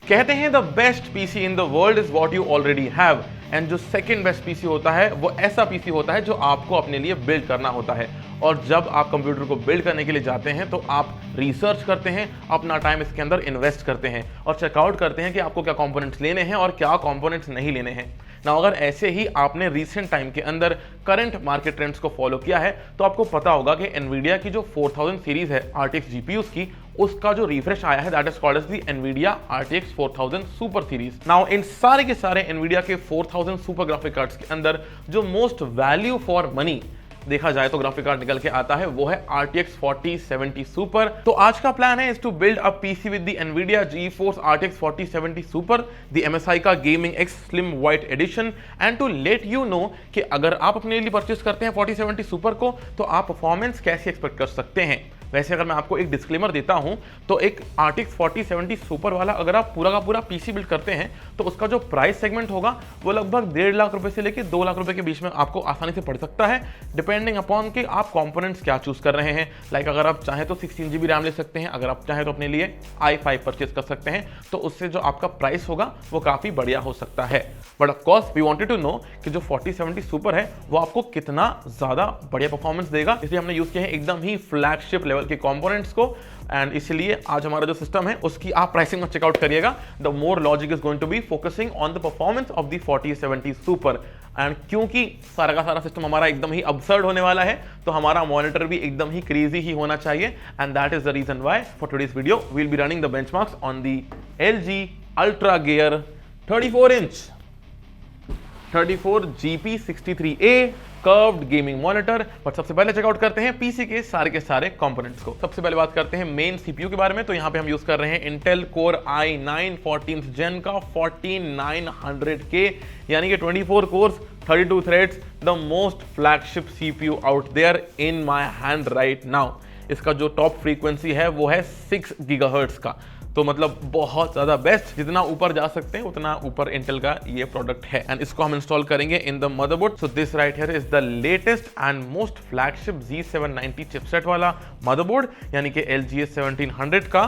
कहते हैं the best PC in the world is what you already have, and जो second best PC होता है वो ऐसा पीसी होता है जो आपको अपने लिए बिल्ड करना होता है। और जब आप कंप्यूटर को बिल्ड करने के लिए जाते हैं तो आप रिसर्च करते हैं, अपना टाइम इसके अंदर इन्वेस्ट करते हैं और चेकआउट करते हैं कि आपको क्या कंपोनेंट्स लेने हैं और क्या कंपोनेंट्स नहीं लेने हैं ना। अगर ऐसे ही आपने रिसेंट टाइम के अंदर करंट मार्केट ट्रेंड्स को फॉलो किया है तो आपको पता होगा कि एनवीडिया की जो 4000 सीरीज है RTX GPUs की, उसका जो रिफ्रेश आया है that is called as the Nvidia RTX 4000 super series. Now इन सारे के सारे एनवीडिया के 4000 सुपर ग्राफिक कार्ड्स के अंदर जो मोस्ट वैल्यू फॉर मनी देखा जाए तो ग्राफिक कार्ड निकल के आता है वो है RTX 4070 सुपर। तो आज का प्लान है is to build a PC with the Nvidia GeForce RTX 4070 super, the MSI का gaming X slim white edition, and to let you know कि अगर आप अपने लिए परचेस करते हैं 4070 सुपर को तो आप परफॉर्मेंस कैसे एक्सपेक्ट कर सकते हैं। वैसे अगर मैं आपको एक डिस्क्लेमर देता हूं तो एक RTX 4070 सुपर वाला अगर आप पूरा का पूरा पीसी बिल्ड करते हैं तो उसका जो प्राइस सेगमेंट होगा वो लगभग 1.5 लाख रुपए से लेकर 2 लाख रुपए के बीच में आपको आसानी से पड़ सकता है, डिपेंडिंग अपॉन कि आप कंपोनेंट्स क्या चूज कर रहे हैं। लाइक अगर आप चाहें तो 16 GB रैम ले सकते हैं, अगर आप चाहें तो अपने लिए i5 परचेज कर सकते हैं, तो उससे जो आपका प्राइस होगा वो काफी बढ़िया हो सकता है। But of course we wanted to know कि जो 4070 सुपर है वो आपको कितना ज्यादा बढ़िया परफॉर्मेंस देगा, इसलिए हमने यूज किया है एकदम ही फ्लैगशिप लेवल के कंपोनेंट्स को। एंड इसलिए आज हमारा जो सिस्टम है उसकी आप प्राइसिंग में चेकआउट करिएगा। The more logic is going to be focusing on the performance of the 4070 super. And क्योंकि सारा का सारा सिस्टम हमारा एकदम ही अबसर्ड होने वाला है तो हमारा मॉनिटर भी एकदम ही क्रेजी ही होना चाहिए, and that is the reason why for today's video we will be running the benchmarks on the LG Ultra Gear 34 GP63A curved gaming monitor. But सबसे पहले चेकआउट करते हैं पीसी के सारे कंपोनेंट्स को। सबसे पहले बात करते हैं मेन सीपीयू के बारे में। तो यहाँ पे हम यूज कर रहे हैं Intel Core i9 14th Gen का 14900K, यानी कि 24 cores 32 threads, the most flagship CPU out there in my hand right now. इसका जो टॉप फ्रीक्वेंसी है वो है 6 GHz का, तो मतलब बहुत ज्यादा बेस्ट, जितना ऊपर जा सकते हैं उतना ऊपर इंटेल का ये प्रोडक्ट है। एंड इसको हम इंस्टॉल करेंगे in the motherboard. So this right here is the latest and most flagship Z790 chipset वाला मदरबोर्ड, यानी कि LGA 1700 का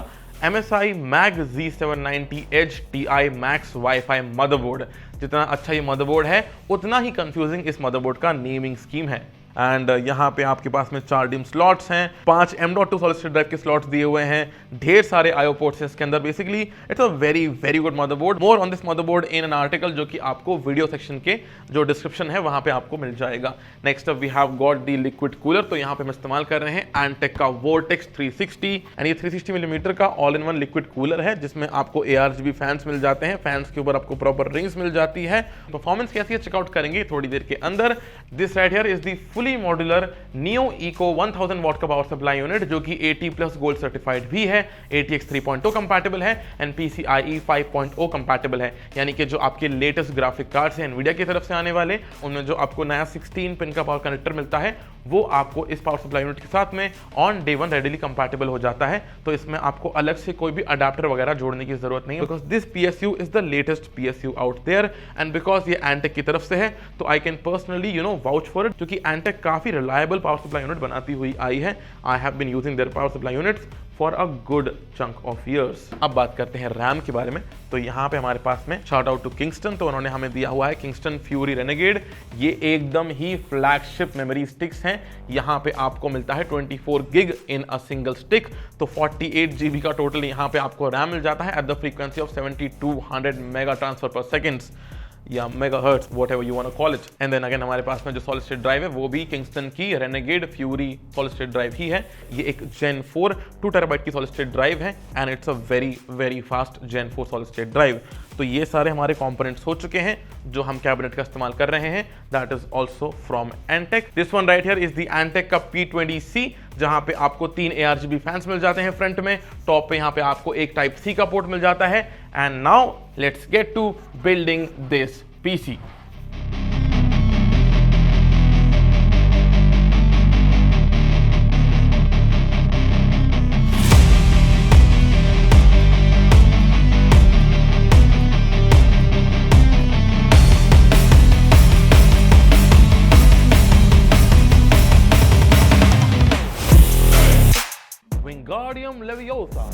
MSI Mag Z790 Edge Ti Max Wi-Fi motherboard. जितना अच्छा ये मदरबोर्ड है उतना ही कंफ्यूजिंग इस मदरबोर्ड का नेमिंग स्कीम है। एंड यहाँ पे आपके पास में 4 DIMM स्लॉट्स हैं, 5 M.2 सॉलिड स्टेट ड्राइव के स्लॉट्स दिए हुए हैं, ढेर सारे IO पोर्ट्स हैं इसके अंदर। Basically it's a very good motherboard. More on this motherboard in an article जो कि आपको वीडियो सेक्शन के जो डिस्क्रिप्शन है वहां पे आपको मिल जाएगा। Next up we have got the liquid cooler. तो यहाँ पे हम इस्तेमाल कर रहे हैं Antec का Vortex 360, एंड ये 360 मिलीमीटर का all in one liquid cooler है जिसमें आपको ARGB फैंस मिल जाते हैं, फैंस के ऊपर आपको प्रॉपर रिंग्स मिल जाती है। परफॉर्मेंस कैसी है चेकआउट करेंगे थोड़ी देर के अंदर। This right here is the fully modular Neo Eco 1000 वाट का पावर सप्लाई यूनिट जो कि 80+ गोल्ड सर्टिफाइड भी है, ATX 3.0 कंपैटिबल है एंड PCIe 5.0 कंपैटिबल है, यानी कि जो आपके लेटेस्ट ग्राफिक कार्ड्स हैं एनवीडिया की तरफ से आने वाले, उनमें जो आपको नया 16 पिन का पावर कनेक्टर मिलता है वो आपको इस पावर सप्लाई यूनिट के साथ में ऑन डे 1 रेडिली कंपैटिबल हो जाता है। तो इसमें आपको अलग से कोई भी अडाप्टर वगैरह जोड़ने की जरूरत नहीं है, because this PSU is the latest PSU out there, and because ये Antec की तरफ से है तो I can personally vouch for it, क्योंकि Antec काफी रिलायबल पावर सप्लाई यूनिट बनाती हुई आई है। I have been using their power supply units for a good chunk of years. अब बात करते हैं रैम के बारे में। तो यहाँ पे हमारे पास में शाउट आउट टू किंगस्टन, तो उन्होंने हमें दिया हुआ है किंगस्टन फ्यूरी रेनेगेड। ये एकदम ही फ्लैगशिप मेमोरी स्टिक्स हैं। यहाँ पे आपको मिलता है 24 GB in a single stick, तो 48 GB का टोटल यहाँ पे आपको रैम मिल जाता है at the frequency of 7200 mega transfer per seconds या megahertz, whatever you want to call it. And then again हमारे पास में जो सॉलिड स्टेट ड्राइव है वो भी किंगस्टन की Renegade Fury solid state drive ही है। ये एक Gen 4 2 TB की सॉलिड स्टेट ड्राइव है and it's a very fast Gen 4 solid state drive. तो ये सारे हमारे कंपोनेंट्स हो चुके हैं जो हम कैबिनेट का इस्तेमाल कर रहे हैं, that is also from Antec। This one right here is the Antec का P20C, जहां पे आपको 3 ARGB फैंस मिल जाते हैं फ्रंट में, टॉप पे यहाँ पे आपको एक टाइप C का पोर्ट मिल जाता है। And now let's get to building this PC। Wingardium Leviosa।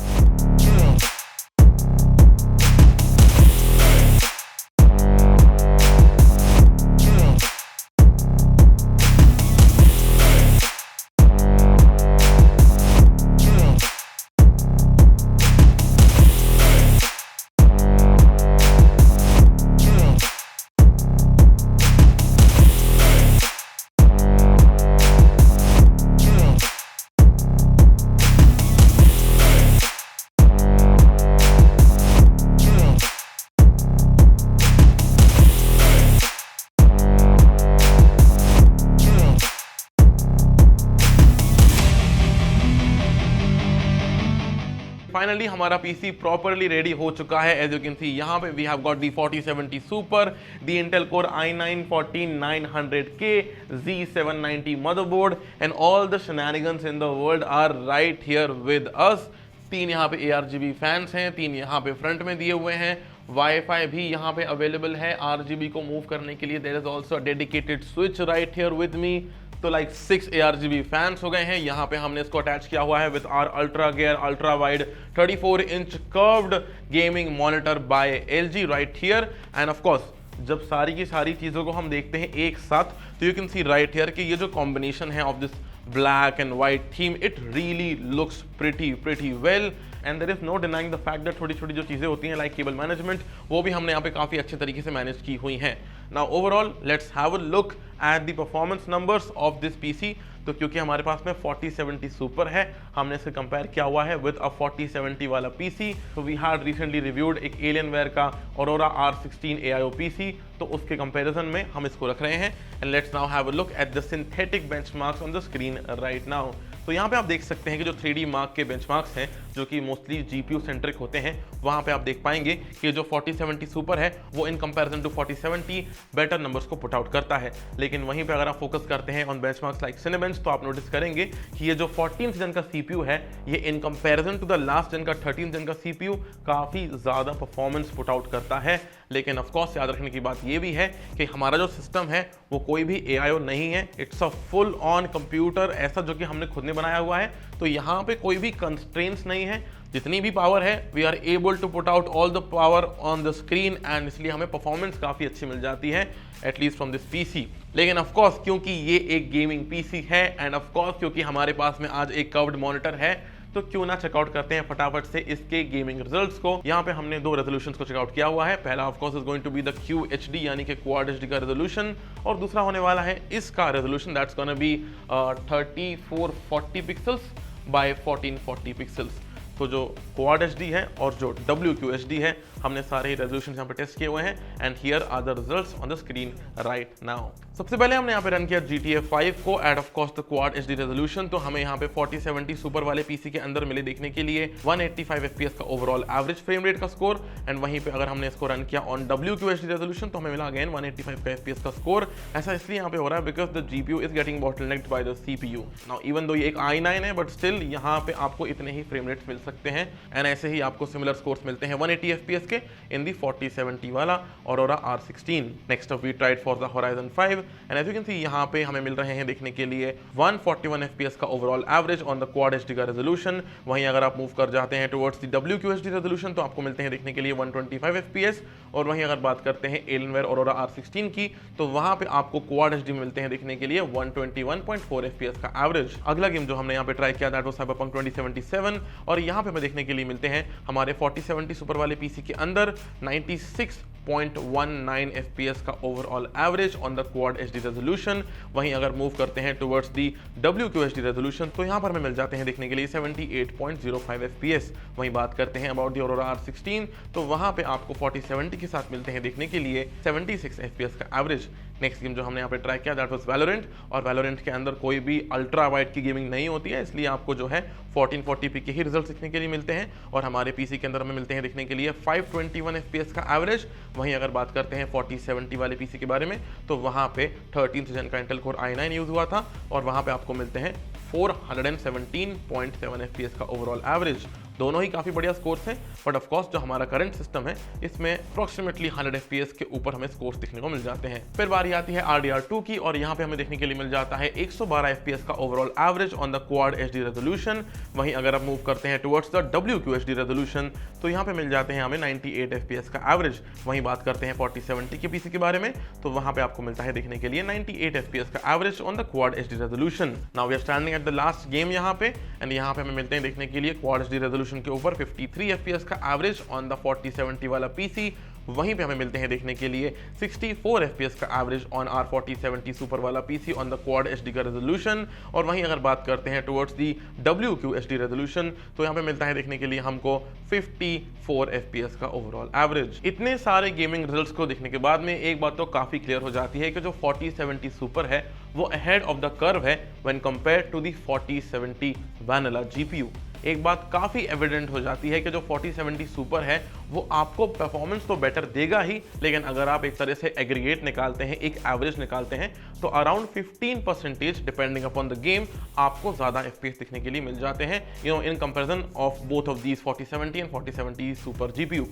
Finally हमारा पीसी प्रॉपरली रेडी हो चुका है। एज यू कैन सी यहाँ पे वी हैव गॉट दी 4070 सुपर, the Intel core i9 14900K Z790 motherboard and all the shenanigans in the world are right here with us. 3 यहाँ पे ARGB fans हैं, 3 यहाँ पे फ्रंट में दिए हुए हैं, वाईफाई भी यहाँ पे अवेलेबल है। RGB को मूव करने के लिए there is also dedicated switch right here with me. तो लाइक 6 ARGB फैंस हो गए हैं। यहाँ पे हमने इसको अटैच किया हुआ है with our ultra gear ultra wide 34 inch curved gaming monitor by LG right here. And of course जब सारी की सारी चीज़ों को हम देखते हैं एक साथ, तो you can C right here कि ये जो कॉम्बिनेशन है of this black and white theme, it really looks pretty well and there is no denying the fact that थोड़ी छोटी जो चीज़ें होती हैं लाइक केबल मैनेजमेंट, वो भी हमने यहाँ पे काफ़ी अच्छे तरीके से मैनेज की हुई हैं। Now overall let's have a look at the performance numbers of this PC। तो क्योंकि हमारे पास में 4070 सुपर है, हमने इसे कंपेयर किया हुआ है विद अ 4070 वाला पीसी। तो वी हैड रिसेंटली रिव्यूड एक एलियनवेयर का Aurora R16 AIO पीसी, तो उसके कंपैरिजन में हम इसको रख रहे हैं। And let's now have a look at the synthetic benchmarks on the screen right now. तो यहाँ पे आप देख सकते हैं कि जो 3D मार्क के बेंचमार्क्स हैं जो कि मोस्टली GPU सेंट्रिक होते हैं, वहाँ पे आप देख पाएंगे कि जो 4070 सुपर है वो in comparison to 4070 better numbers को पुट आउट करता है। लेकिन वहीं पे अगर आप फोकस करते हैं ऑन बेंचमार्क्स लाइक सिनेबेंच, तो आप नोटिस करेंगे कि ये जो 14th जन का CPU है, ये in comparison to the last gen का 13th जन का CPU काफ़ी ज़्यादा परफॉर्मेंस पुट आउट करता है। लेकिन ऑफकोर्स याद रखने की बात ये भी है कि हमारा जो सिस्टम है वो कोई भी AIO नहीं है, it's a full on computer ऐसा जो कि हमने खुद ने बनाया हुआ है। तो यहाँ पे कोई भी कंस्ट्रेंट्स नहीं है, जितनी भी पावर है we are able to put out all the power on the screen and इसलिए हमें परफॉर्मेंस काफ़ी अच्छी मिल जाती है एटलीस्ट फ्रॉम दिस पीसी। लेकिन ऑफ कोर्स क्योंकि ये एक गेमिंग पीसी है एंड ऑफ कोर्स क्योंकि हमारे पास में आज एक कर्व्ड मॉनिटर है, तो क्यों ना चेकआउट करते हैं फटाफट से इसके गेमिंग रिजल्ट्स को। यहाँ पे हमने 2 रेजोल्यूशंस को चेकआउट किया हुआ है। पहला of course is going to be the QHD यानी कि क्वाड HD का रेजोल्यूशन, और दूसरा होने वाला है इसका resolution that's gonna be 3440 pixels by 1440 pixels. तो जो क्वाड HD है और जो WQHD है, हमने सारे ही रेजोल्यूशन यहाँ पे टेस्ट किए हुए हैं and here are the results on the screen right now. सबसे पहले हमने यहाँ पे रन किया GTA 5 को at of course the quad HD resolution. तो हमें यहाँ पे 4070 सुपर वाले पीसी के अंदर मिले देखने के लिए 185 FPS का ओवरऑल एवरेज फ्रेम रेट का स्कोर। एंड वहीं पे अगर हमने इसको रन किया ऑन WQHD रेजोल्यूशन तो हमें मिला अगेन 185 का FPS का स्कोर। ऐसा इसलिए यहाँ पे हो रहा है because the GPU is getting bottlenecked by the CPU। Now even though ये एक i9 है बट स्टिल यहाँ पे आपको इतने ही फ्रेम रेट्स मिल सकते हैं एंड ऐसे ही आपको सिमिलर स्कोर्स मिलते हैं 180 FPS के इन दी 4070 वाला Aurora R16। Next up we tried for the Horizon 5 and as you can see यहाँ पे हमें मिल रहे हैं देखने के लिए 141 FPS का overall average on the quad HD का रेजोल्यूशन। वहीं अगर आप मूव कर जाते हैं टुवर्ड्स द WQHD रेजोल्यूशन तो आपको मिलते हैं देखने के लिए 125 FPS। और वहीं अगर बात करते हैं एलियनवेयर Aurora R16 की तो वहाँ पे आपको क्वाड HD में मिलते हैं देखने के लिए 121.4 FPS का एवरेज। अगला गेम जो हमने यहाँ पे ट्राई किया दैट वाज Cyberpunk 2077 और यहाँ पे हमें देखने के लिए मिलते हैं हमारे 4070 सुपर वाले पीसी के अंदर 96.19 FPS का overall average on the quad HD resolution. वहीं अगर मूव करते हैं टुवर्ड्स दी WQHD रेजोल्यूशन तो यहाँ पर हमें मिल जाते हैं देखने के लिए 78.05 FPS। वहीं बात करते हैं अबाउट दी Aurora R16 तो वहाँ पे आपको 4070 के साथ मिलते हैं देखने के लिए 76 FPS का एवरेज। नेक्स्ट गेम जो हमने यहाँ पे ट्राई किया दैट वाज Valorant और Valorant के अंदर कोई भी अल्ट्रा वाइड की गेमिंग नहीं होती है, इसलिए आपको जो है 1440p के ही रिजल्ट देखने के लिए मिलते हैं और हमारे पीसी के अंदर हमें मिलते हैं देखने के लिए 521 FPS का एवरेज। वहीं अगर बात करते हैं 4070 वाले पीसी के बारे में तो वहाँ पे 13th जन का इंटेल कोर i9 यूज हुआ था और वहाँ पे आपको मिलते हैं 417.7 FPS का ओवरऑल एवरेज। दोनों ही काफ़ी बढ़िया स्कोर्स हैं बट ऑफ कोर्स जो हमारा करंट सिस्टम है इसमें अप्रॉक्सीमेटली 100 FPS के ऊपर हमें स्कोर्स देखने को मिल जाते हैं। फिर बारी आती है RDR2 की और यहाँ पे हमें देखने के लिए मिल जाता है 112 FPS का overall average on the quad HD resolution. वहीं अगर आप मूव करते हैं टुवर्ड्स द WQHD रेजोल्यूशन तो यहाँ पे मिल जाते हैं हमें 98 FPS का एवरेज। वहीं बात करते हैं 4070 के पीसी के बारे में तो वहाँ पे आपको मिलता है देखने के लिए 98 FPS का average on the quad HD resolution. Now we are standing at the last game यहाँ पे एंड यहाँ पे हमें मिलते हैं देखने के लिए क्वाड HD रेजोल्यूशन के ऊपर 53 FPS का एवरेज ऑन द 4070 वाला पीसी। वहीं पे हमें मिलते हैं देखने के लिए 64 FPS का एवरेज ऑन आर 4070 सुपर वाला PC on the quad HD का रेजोल्यूशन। और वहीं अगर बात करते हैं टुवर्ड्स दी WQHD रेजोल्यूशन तो यहाँ पे मिलता है देखने के लिए हमको 54 FPS का ओवरऑल एवरेज। इतने सारे गेमिंग रिजल्ट्स को देखने के बाद में एक बात तो काफ़ी क्लियर हो जाती है कि जो 4070 सुपर है वो अहेड ऑफ द कर्व है when compared to the 4070 vanilla GPU। एक बात काफ़ी एविडेंट हो जाती है कि जो 4070 सुपर है वो आपको परफॉर्मेंस तो बेटर देगा ही, लेकिन अगर आप एक तरह से एग्रीगेट निकालते हैं, एक एवरेज निकालते हैं, तो around 15% depending upon the game आपको ज़्यादा FPS दिखने के लिए मिल जाते हैं in comparison of both of these 4070 and 4070 super GPU।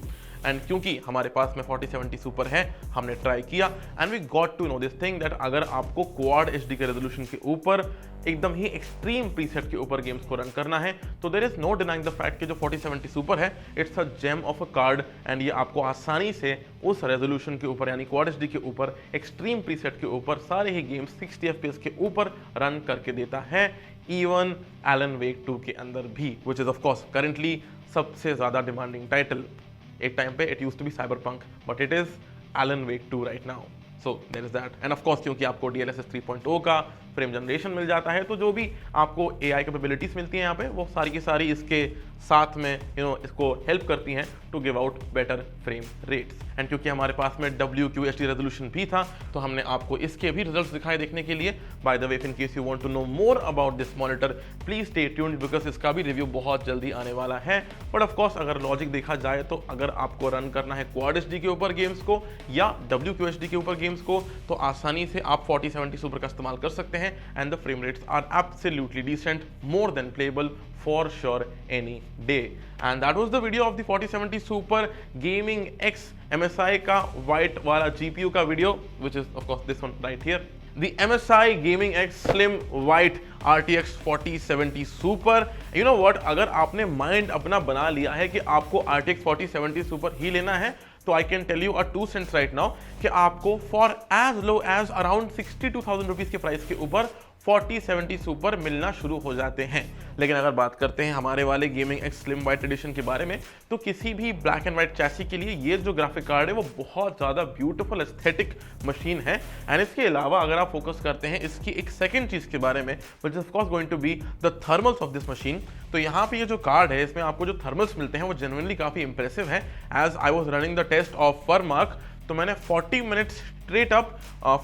And क्योंकि हमारे पास में 4070 सुपर है, हमने ट्राई किया and we got to know this thing that अगर आपको क्वाड HD के रेजोल्यूशन के ऊपर एकदम ही एक्सट्रीम प्रीसेट के ऊपर गेम्स को रन करना है, तो there is no denying the fact कि जो 4070 सुपर है it's a gem of a card and ये आपको आसानी से उस रेजोल्यूशन के ऊपर यानी क्वाड HD के ऊपर एक्सट्रीम प्रीसेट के ऊपर सारे ही गेम्स 60 FPS के ऊपर रन करके देता है, इवन एलन वेक 2 के अंदर भी, which is of course currently सबसे ज़्यादा डिमांडिंग टाइटल। एक टाइम पे it used to be Cyberpunk, but it is Alan Wake 2 right now. So there is that and of course क्योंकि आपको DLSS 3.0 का फ्रेम जनरेशन मिल जाता है, तो जो भी आपको AI कैपेबिलिटीज मिलती हैं यहाँ पे वो सारी की सारी इसके साथ में इसको हेल्प करती हैं to give out better frame rates. And क्योंकि हमारे पास में WQHD रेजोल्यूशन भी था, तो हमने आपको इसके भी रिजल्ट्स दिखाए देखने के लिए। By the way, in case you want to know more about this monitor, please stay tuned because इसका भी रिव्यू बहुत जल्दी आने वाला है। बट ऑफ कोर्स अगर लॉजिक देखा जाए तो अगर आपको रन करना है क्वाड HD के ऊपर गेम्स को या WQHD के ऊपर गेम्स को, तो आसानी से आप 4070 सुपर का इस्तेमाल कर सकते हैं and the frame rates are absolutely decent, more than playable for sure any day. And that was the video of the 4070 Super Gaming X MSI का white वाला GPU का video, which is of course this one right here. The MSI Gaming X Slim White RTX 4070 Super. You know what, अगर आपने mind अपना बना लिया है कि आपको RTX 4070 Super ही लेना है, तो I can tell you a 2 cents right now कि आपको for as low as around 62,000 rupees के प्राइस के ऊपर 4070 सुपर मिलना शुरू हो जाते हैं। लेकिन अगर बात करते हैं हमारे वाले gaming X slim white edition के बारे में, तो किसी भी ब्लैक एंड व्हाइट चैसी के लिए ये जो ग्राफिक कार्ड है वो बहुत ज़्यादा ब्यूटीफुल एस्थेटिक मशीन है। एंड इसके अलावा अगर आप फोकस करते हैं इसकी एक सेकंड चीज़ के बारे में, which is of course going to be the thermals of this machine, तो यहाँ पे ये जो कार्ड है इसमें आपको जो थर्मल्स मिलते हैं वो जेन्युइनली काफ़ी इंप्रेसिव है। As I was running the test of FurMark, तो मैंने 40 मिनट्स स्ट्रेट अप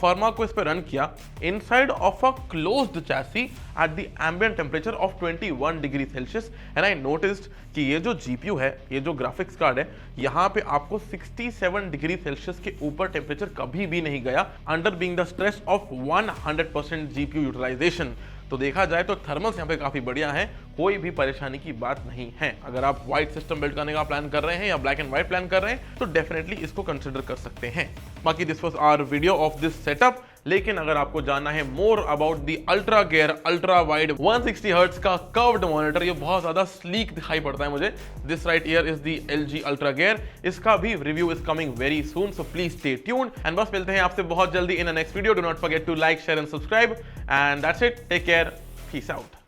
फर्मा को इस पर रन किया inside of a closed chassis at the ambient temperature of 21 degree Celsius. And I noticed कि ये जो GPU है, ये जो ग्राफिक्स कार्ड है, यहाँ पे आपको 67 डिग्री सेल्सियस के ऊपर टेम्परेचर कभी भी नहीं गया under being the stress of 100% GPU utilisation. तो देखा जाए तो थर्मल्स यहाँ पे काफ़ी बढ़िया हैं, कोई भी परेशानी की बात नहीं है। अगर आप व्हाइट सिस्टम बिल्ड करने का प्लान कर रहे हैं या ब्लैक एंड व्हाइट प्लान कर रहे हैं, तो डेफिनेटली इसको कंसिडर कर सकते हैं। बाकी this was our video of this setup. लेकिन अगर आपको जानना है more about the ultra gear ultra wide 160 hertz का कर्व्ड मॉनिटर, ये बहुत ज्यादा स्लीक दिखाई पड़ता है मुझे। This right here is the LG ultra gear, इसका भी review is coming very soon, so please stay tuned. And बस मिलते हैं आपसे बहुत जल्दी in a next video. Do not forget to like share and subscribe and that's it, take care, peace out.